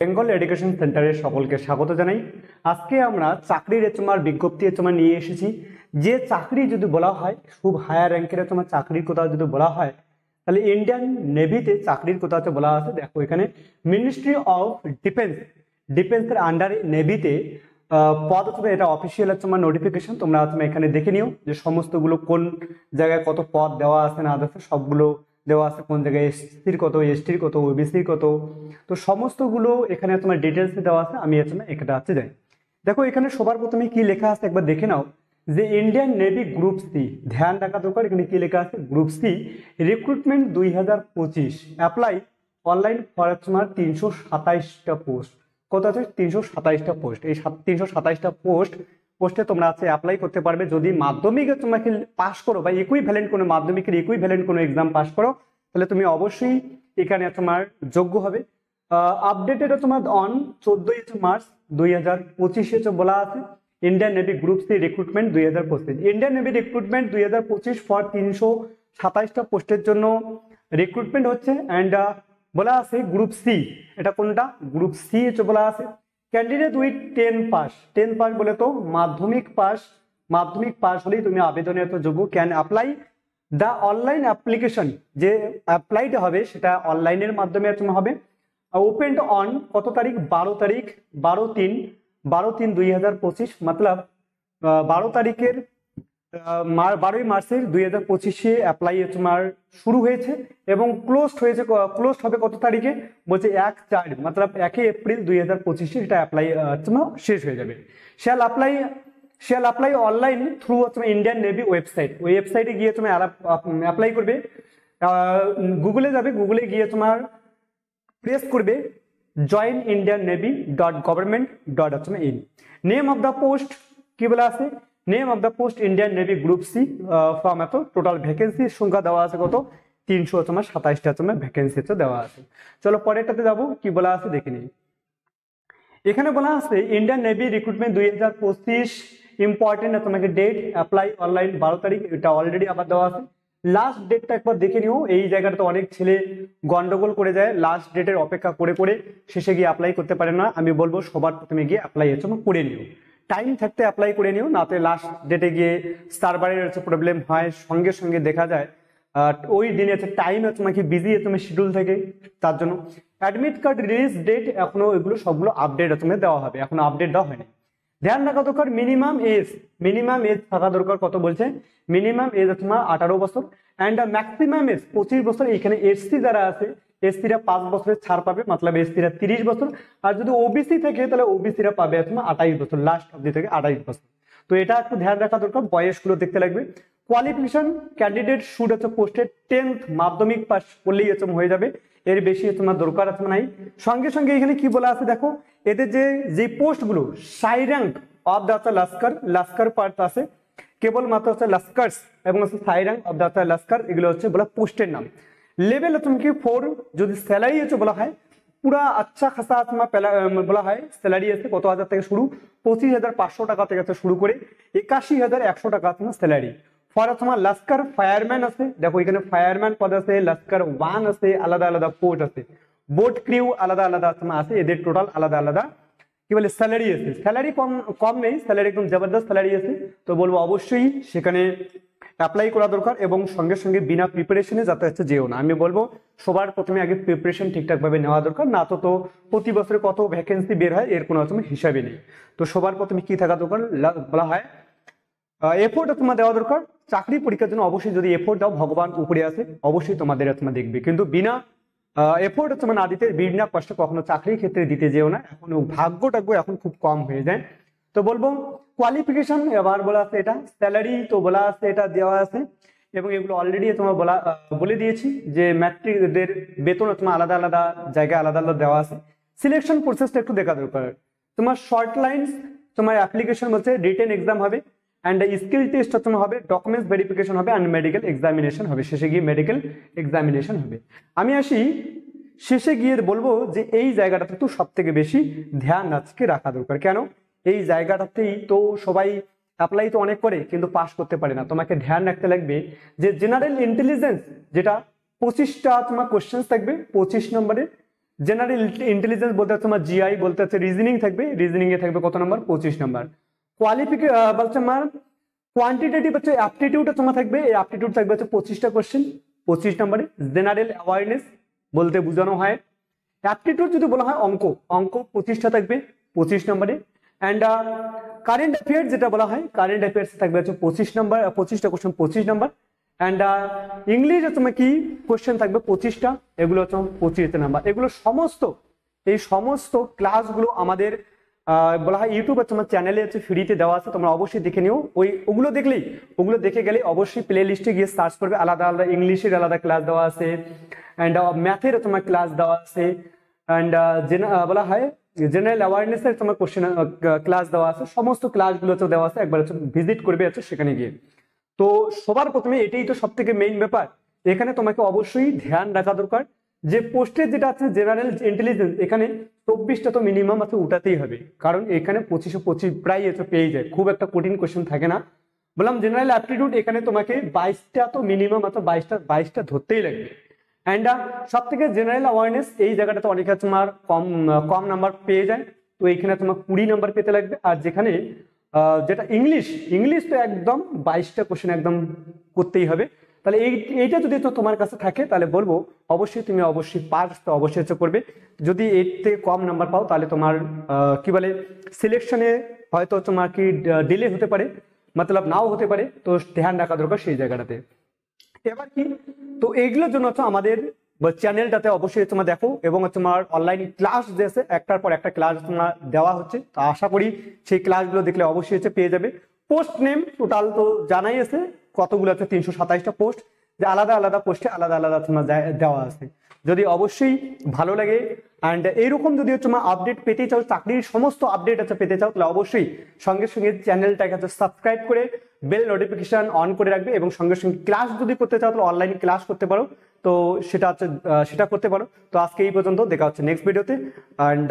Bengal education সেন্টারে সকলকে স্বাগত জানাই। আজকে আমরা চাকরির তোমার বিজ্ঞপ্তি তোমার নিয়ে এসেছি। যে চাকরি যদি বলা হয় খুব হায়ার র্যাঙ্কের তোমার চাকরির কথা যদি বলা হয়, তাহলে ইন্ডিয়ান নেভিতে চাকরির কথা হচ্ছে বলা আছে। দেখো এখানে মিনিস্ট্রি অফ ডিফেন্সের আন্ডারে নেভিতে পদ অথবা এটা অফিসিয়াল তোমার নোটিফিকেশন। তোমরা এখানে দেখে নিও যে সমস্তগুলো কোন জায়গায় কত পদ দেওয়া আছে না আছে, সবগুলো দেওয়া আছে। কোন জায়গায় এসসির কত, এসটির কত, ওবিসির কত, তো সমস্তগুলো এখানে তোমার ডিটেলসে দেওয়া আছে। আমি এখানে আছে যাই। দেখো এখানে সবার প্রথমে কি লেখা আছে একবার দেখে নাও, যে ইন্ডিয়ান নেভি গ্রুপ সি। ধ্যান রাখা দরকার, এখানে কি লেখা আছে, group C recruitment 2025 apply online for তোমার 327টা পোস্ট। কত আছে, 327টা পোস্ট। এই 327টা পোস্টে তোমরা অ্যাপ্লাই করতে পারবে যদি মাধ্যমিকে তোমাকে পাস করো বা ইকুইভ্যালেন্ট কোনো মাধ্যমিকের ইকুইভ্যালেন্ট কোনো এক্সাম পাস করো, তাহলে তুমি অবশ্যই এখানে তোমার যোগ্য হবে। আপডেটেড তোমার অন 14 মার্চ 2025 বলা আছে Indian navy group C recruitment 2025। Indian navy recruitment 2025 for 327টা পোস্টের জন্য রিক্রুটমেন্ট হচ্ছে। অ্যান্ড বলা আছে গ্রুপ সি, এটা কোনটা, গ্রুপ সি বলা আছে। ক্যান্ডিডেট উইথ 10 পাস বলে তো মাধ্যমিক পাস হলেই তুমি আবেদনের যোগ্য। Can apply the online application, যে অ্যাপ্লাইটা হবে সেটা অনলাইনের মাধ্যমে হবে। ওপেন অন কত তারিখ, 12/3/2025, মতলব 12 তারিখের 12ই মার্চের 2025 অ্যাপ্লাই তোমার শুরু হয়েছে এবং ক্লোজ হবে কত তারিখে, বলছে 1/4 মতলব 1 এপ্রিল 2025 এটা অ্যাপ্লাই শেষ হয়ে যাবে। Shall apply online through Indian navy website. ওই ওয়েবসাইটে গিয়ে তুমি অ্যাপ্লাই করবে। গুগলে যাবে, গুগলে গিয়ে তোমার প্রেস করবে joinindiannavy.government.in। Name of the post কি বলা আছে, name of the post Indian navy group C form. এত টোটাল ভ্যাকেন্সির সংখ্যা দেওয়া আছে কত, 327টা ভ্যাকেন্সি দেওয়া আছে। চলো পরেরটাতে যাবো, কি বলা আছে দেখে নিই। এখানে বলা আছে ইন্ডিয়ান নেভি রিক্রুটমেন্ট 2025 ইম্পর্টেন্ট তোমাকে ডেট, অ্যাপ্লাই অনলাইন 12 তারিখ, এটা অলরেডি আবার দেওয়া আছে। লাস্ট ডেটটা একবার দেখে নিও। এই জায়গাটা তো অনেক ছেলে গন্ডগোল করে যায়, লাস্ট ডেটের অপেক্ষা করে শেষে গিয়ে অ্যাপ্লাই করতে পারে না। আমি বলবো সবার প্রথমে গিয়ে অ্যাপ্লাই করে নিও, টাইম থাকতে অ্যাপ্লাই করে নিও, নাতে লাস্ট ডেটে গিয়ে সার্ভারের প্রবলেম হয়, সঙ্গে দেখা যায় ওই দিনে টাইম তোমাকে বিজি শিডিউল থেকে, তার জন্য অ্যাডমিট কার্ড রিলিজ ডেট এখনো এগুলো সবগুলো আপডেট তোমাকে দেওয়া হবে, এখনো আপডেট দেওয়া হয়নি। ধ্যান রাখা দরকার মিনিমাম এজ থাকা দরকার, কত বলছে, মিনিমাম এজ তোমার 18 বছর অ্যান্ড ম্যাক্সিমাম এজ 25 বছর। এইখানে এসসি যারা আছে, এসসিরা 5 বছরের ছাড় পাবে, মতলব এসসিরা 30 বছর। আর যদি ওবিসি থাকে তাহলে ওবিসিরা পাবে তোমার 28 বছর, লাস্ট অব্দি থেকে 28 বছর। তো এটা একটু ধ্যান রাখা দরকার, বয়সগুলো দেখতে লাগবে। Qualification candidate should posted 10th মাধ্যমিক পাস করলেই হয়ে যাবে, এর বেশি তোমার দরকার নাই। সঙ্গে এখানে কি বলা আছে দেখো, এদের যে পোস্টগুলো সাই rank of the Laskar part আছে, কেবলমাত্র লস্কর্স এবং সাই র্যাঙ্ক অফ দ্য লস্কর, এগুলো বলা পোস্টের নাম। লেভেল তুমি 4, যদি স্যালারি বলা হয় পুরা আচ্ছা খাসা তোমার বলা হয় স্যালারি আছে কত হাজার থেকে শুরু, 25,500 টাকা থেকে শুরু করে 81,100 টাকা তোমার স্যালারি। ফর তোমার লস্কর ফায়ারম্যান আছে, দেখো এখানে ফায়ারম্যান পদ আছে, লস্কর 1 আছে, আলাদা পোস্ট আছে, বোট ক্রিউ আলাদা তোমার আছে, এদের টোটাল আলাদা কি বলে স্যালারি আছে। স্যালারি কম নেই, স্যালারি একদম জবরদস্ত স্যালারি আছে। তো বলবো অবশ্যই সেখানে অ্যাপ্লাই করা দরকার এবং সঙ্গে বিনা প্রিপারেশনে যাতে যেও না। আমি বলবো সবার প্রথমে আগে প্রিপারেশন ঠিকঠাক ভাবে নেওয়া দরকার, না তো প্রতি বছরে কত ভ্যাকেন্সি বের হয় এর কোনো হিসাবে নেই। তো সবার প্রথমে কি থাকা দরকার, বলা হয় এফোর্ট তোমার দেওয়া দরকার। চাকরি পরীক্ষার জন্য অবশ্যই যদি এফোর্ট দাও, ভগবান উপরে আছে, অবশ্যই তোমাদের দেখবে। কিন্তু বিনা এফোর্ট না দিতে, বিনা কষ্ট কখনো চাকরির ক্ষেত্রে দিতে যেও না, এখন ভাগ্যটাগ্য এখন খুব কম হয়ে যায়। তো বলবো কোয়ালিফিকেশন এবার বলা আছে, এটা স্যালারি তো বলা আছে, এটা দেওয়া আছে এবং এগুলো অলরেডি তোমার বলে দিয়েছি যে ম্যাট্রিকদের বেতন তোমার আলাদা জায়গায় আলাদা দেওয়া আছে। সিলেকশন প্রসেসটা একটু দেখা দরকার। তোমার শর্ট লাইন্স তোমার অ্যাপ্লিকেশন বলছে, রিটেন এক্সাম হবে অ্যান্ড স্কিল টেস্ট তোমার হবে, ডকুমেন্টস ভেরিফিকেশন হবে অ্যান্ড মেডিকেল এক্সামিনেশন হবে, শেষে গিয়ে মেডিকেল এক্সামিনেশন হবে। আমি আসি শেষে গিয়ে বলবো যে এই জায়গাটাতে তো সব থেকে বেশি ধ্যান আজকে রাখা দরকার। কেন, এই জায়গাটাতেই তো সবাই অ্যাপ্লাই তো অনেক করে কিন্তু পাস করতে পারে না। তোমাকে ধ্যান রাখতে লাগবে যে জেনারেল ইন্টেলিজেন্স, যেটা 25টা তোমার কোশ্চেন থাকবে 25 নম্বরের, জেনারেল ইন্টেলিজেন্স বলতে হচ্ছে তোমার জিআই বলতে হচ্ছে রিজনিং থাকবে, রিজনিং এ থাকবে কত নাম্বার 25 নাম্বার। বলছে আমার কোয়ান্টিটেটিভ হচ্ছে অ্যাপটিটিউড তোমার থাকবে, এই অ্যাপটিটিউড থাকবে হচ্ছে 25টা কোশ্চেন 25 নাম্বারে। জেনারেল অ্যাওয়ারনেস বলতে বোঝানো হয়, অ্যাপটিটিউড যদি বলা হয় অঙ্ক, অঙ্ক 25টা থাকবে 25 নাম্বারে। অ্যান্ড কারেন্ট অ্যাফেয়ার্স যেটা বলা হয়, কারেন্ট অ্যাফেয়ার্স থাকবে হচ্ছে 25 নাম্বার, 25টা কোশ্চেন 25 নাম্বার। অ্যান্ড ইংলিশ তোমার কি কোশ্চেন থাকবে 25টা, এগুলো হচ্ছে 25 নাম্বার। এগুলো সমস্ত এই সমস্ত ক্লাসগুলো আমাদের বলা হয় ইউটিউবে তোমার চ্যানেলে হচ্ছে ফ্রিতে দেওয়া আছে, তোমরা অবশ্যই দেখে নিও। ওগুলো দেখে গেলে অবশ্যই প্লে লিস্টে গিয়ে সার্চ করবে, আলাদা আলাদা ইংলিশের আলাদা ক্লাস দেওয়া আছে, অ্যান্ড ম্যাথের তোমার ক্লাস দেওয়া আছে, অ্যান্ড বলা হয় জেনারেল অ্যাওয়ারনেসের তোমার কোশ্চেন ক্লাস দেওয়া আছে, সমস্ত ক্লাসগুলো হচ্ছে দেওয়া আছে, একবার হচ্ছে ভিজিট করবে হচ্ছে সেখানে গিয়ে। তো সবার প্রথমে এটাই তো সব থেকে মেইন ব্যাপার, এখানে তোমাকে অবশ্যই ধ্যান রাখা দরকার যে পোস্টের যেটা আছে জেনারেল ইন্টেলিজেন্স, এখানে 24টা তো মিনিমাম আছে উঠাতেই হবে, কারণ এখানে 25 প্রায় এসে পেয়ে যায়, খুব একটা কঠিন কোশ্চেন থাকে না। বললাম জেনারেল অ্যাপটিটিউড এখানে তোমাকে 22টা তো মিনিমাম আছে, 22টা ধরতেই লাগবে। অ্যান্ড সব থেকে জেনারেল অ্যাওয়ারনেস এই জায়গাটাতে অনেকে তোমার কম নাম্বার পেয়ে যায়, তো এইখানে তোমার 20 নাম্বার পেতে লাগবে। আর যেখানে যেটা ইংলিশ তো একদম 22টা কোশ্চেন একদম করতেই হবে। তাহলে এইটা যদি তো তোমার কাছে থাকে তাহলে বলবো অবশ্যই তুমি অবশ্যই পাস তো অবশ্যই হচ্ছে করবে। যদি এর থেকে কম নাম্বার পাও তাহলে তোমার কি বলে সিলেকশনে হয়তো তোমার কি ডিলে হতে পারে, মতলব নাও হতে পারে, তো ধ্যান রাখা দরকার সেই জায়গাটাতে। এবার কি, তো এইগুলোর জন্য হচ্ছে আমাদের চ্যানেলটাতে অবশ্যই তোমরা দেখো, এবং তোমার অনলাইন ক্লাস যে আছে একটার পর একটা ক্লাস তোমার দেওয়া হচ্ছে, তো আশা করি সেই ক্লাসগুলো দেখলে অবশ্যই হচ্ছে পেয়ে যাবে। পোস্ট নেম টোটাল তো জানাই আছে কতগুলো আছে, 327টা পোস্ট, যে আলাদা আলাদা পোস্টে আলাদা আলাদা তোমার দেওয়া আছে। যদি অবশ্যই ভালো লাগে অ্যান্ড এইরকম যদি তোমার আপডেট পেতে চাও, চাকরির সমস্ত আপডেট আছে পেতে চাও, তাহলে অবশ্যই সঙ্গে সঙ্গে চ্যানেলটাকে সাবস্ক্রাইব করে বেল নোটিফিকেশন অন করে রাখবে, এবং সঙ্গে সঙ্গে ক্লাস যদি করতে চাও তাহলে অনলাইন ক্লাস করতে পারো, তো সেটা করতে পারো। তো আজকে এই পর্যন্ত, দেখা হচ্ছে নেক্সট ভিডিওতে। অ্যান্ড